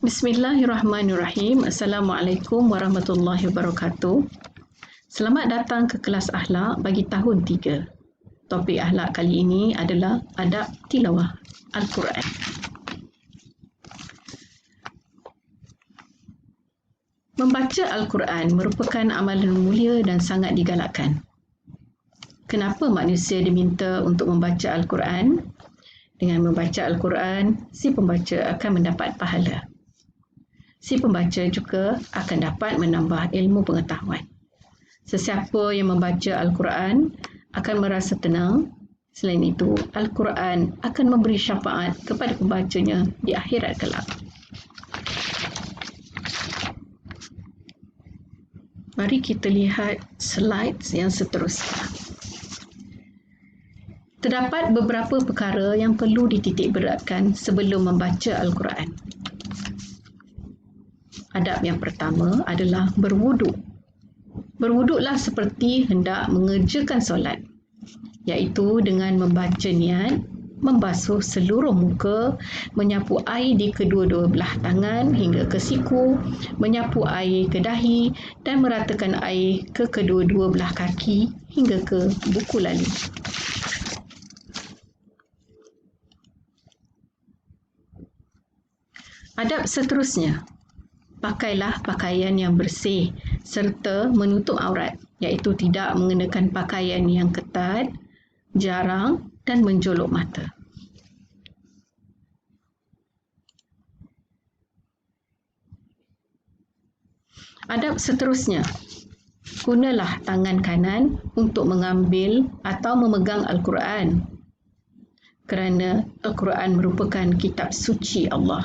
Bismillahirrahmanirrahim. Assalamualaikum warahmatullahi wabarakatuh. Selamat datang ke kelas akhlak bagi tahun 3. Topik akhlak kali ini adalah adab tilawah Al-Quran. Membaca Al-Quran merupakan amalan mulia dan sangat digalakkan. Kenapa manusia diminta untuk membaca Al-Quran? Dengan membaca Al-Quran, si pembaca akan mendapat pahala. Si pembaca juga akan dapat menambah ilmu pengetahuan. Sesiapa yang membaca Al-Quran akan merasa tenang. Selain itu, Al-Quran akan memberi syafaat kepada pembacanya di akhirat kelak. Mari kita lihat slide yang seterusnya. Terdapat beberapa perkara yang perlu dititik beratkan sebelum membaca Al-Quran. Adab yang pertama adalah berwuduk. Berwuduklah seperti hendak mengerjakan solat, iaitu dengan membaca niat, membasuh seluruh muka, menyapu air di kedua-dua belah tangan hingga ke siku, menyapu air ke dahi dan meratakan air ke kedua-dua belah kaki hingga ke buku lalu. Adab seterusnya, pakailah pakaian yang bersih serta menutup aurat, iaitu tidak mengenakan pakaian yang ketat, jarang dan menjolok mata. Adab seterusnya, gunalah tangan kanan untuk mengambil atau memegang Al-Quran, kerana Al-Quran merupakan kitab suci Allah.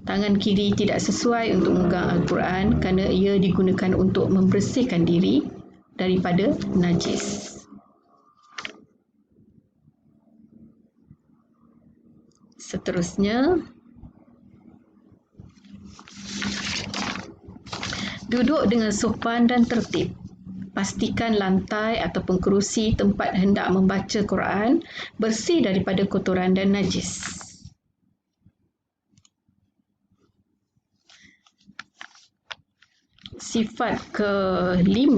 Tangan kiri tidak sesuai untuk memegang Al-Quran kerana ia digunakan untuk membersihkan diri daripada najis. Seterusnya, duduk dengan sopan dan tertib. Pastikan lantai ataupun kerusi tempat hendak membaca Quran bersih daripada kotoran dan najis. Sifat ke-5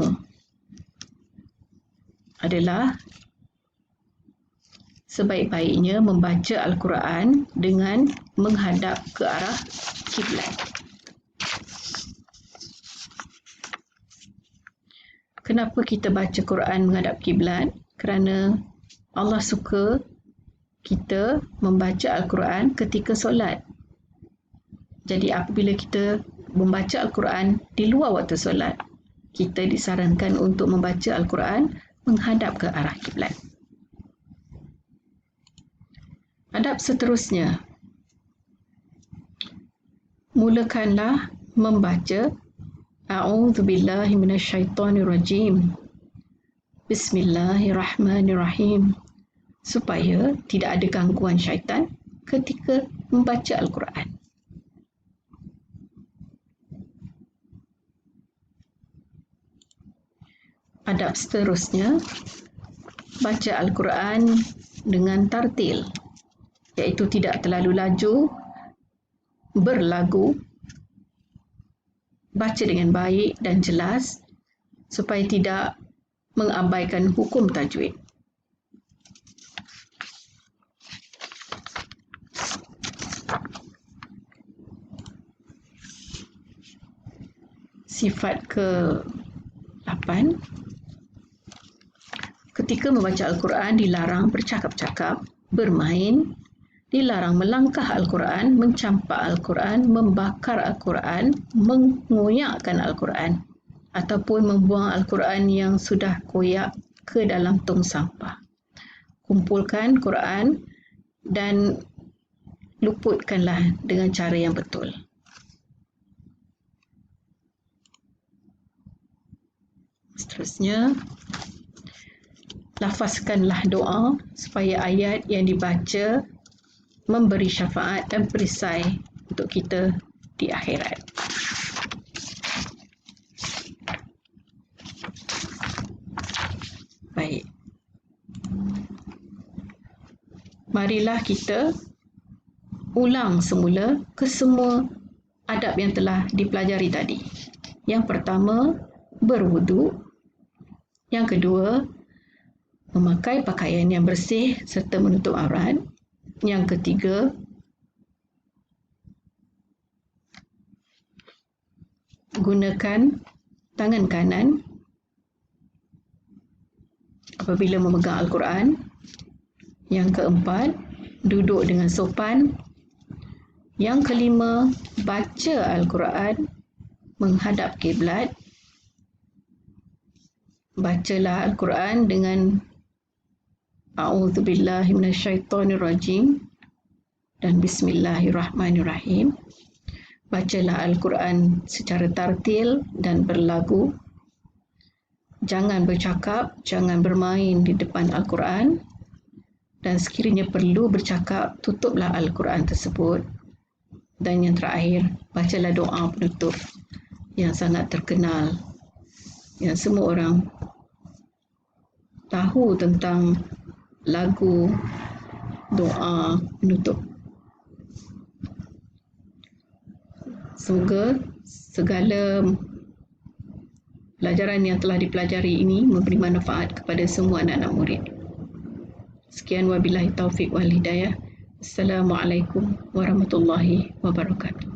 adalah sebaik-baiknya membaca Al-Quran dengan menghadap ke arah kiblat. Kenapa kita baca Quran menghadap kiblat? Kerana Allah suka kita membaca Al-Quran ketika solat. Jadi apabila kita membaca Al-Quran di luar waktu solat, kita disarankan untuk membaca Al-Quran menghadap ke arah kiblat. Adab seterusnya, mulakanlah membaca A'udzubillahi minasyaitonirrajim. Bismillahirrahmanirrahim, supaya tidak ada gangguan syaitan ketika membaca Al-Quran. Adab seterusnya, baca Al-Quran dengan tartil, iaitu tidak terlalu laju, berlagu, baca dengan baik dan jelas supaya tidak mengabaikan hukum tajwid. Sifat ke-8, ketika membaca Al-Quran dilarang bercakap-cakap, bermain, dilarang melangkah Al-Quran, mencampak Al-Quran, membakar Al-Quran, mengoyakkan Al-Quran ataupun membuang Al-Quran yang sudah koyak ke dalam tong sampah. Kumpulkan Quran dan luputkanlah dengan cara yang betul. Seterusnya, lafazkanlah doa supaya ayat yang dibaca memberi syafaat dan perisai untuk kita di akhirat. Baik. Marilah kita ulang semula kesemua adab yang telah dipelajari tadi. Yang pertama, berwudu. Yang kedua, memakai pakaian yang bersih serta menutup aurat. Yang ketiga, gunakan tangan kanan apabila memegang Al-Quran. Yang keempat, duduk dengan sopan. Yang kelima, baca Al-Quran menghadap kiblat. Bacalah Al-Quran dengan A'udzubillahi minasyaitonirrajim dan Bismillahirrahmanirrahim. Bacalah Al-Quran secara tartil dan berlagu. Jangan bercakap, jangan bermain di depan Al-Quran. Dan sekiranya perlu bercakap, tutuplah Al-Quran tersebut. Dan yang terakhir, bacalah doa penutup yang sangat terkenal, yang semua orang tahu tentang lagu doa penutup. Semoga segala pelajaran yang telah dipelajari ini memberi manfaat kepada semua anak-anak murid. Sekian wabillahi taufiq wal hidayah. Assalamualaikum warahmatullahi wabarakatuh.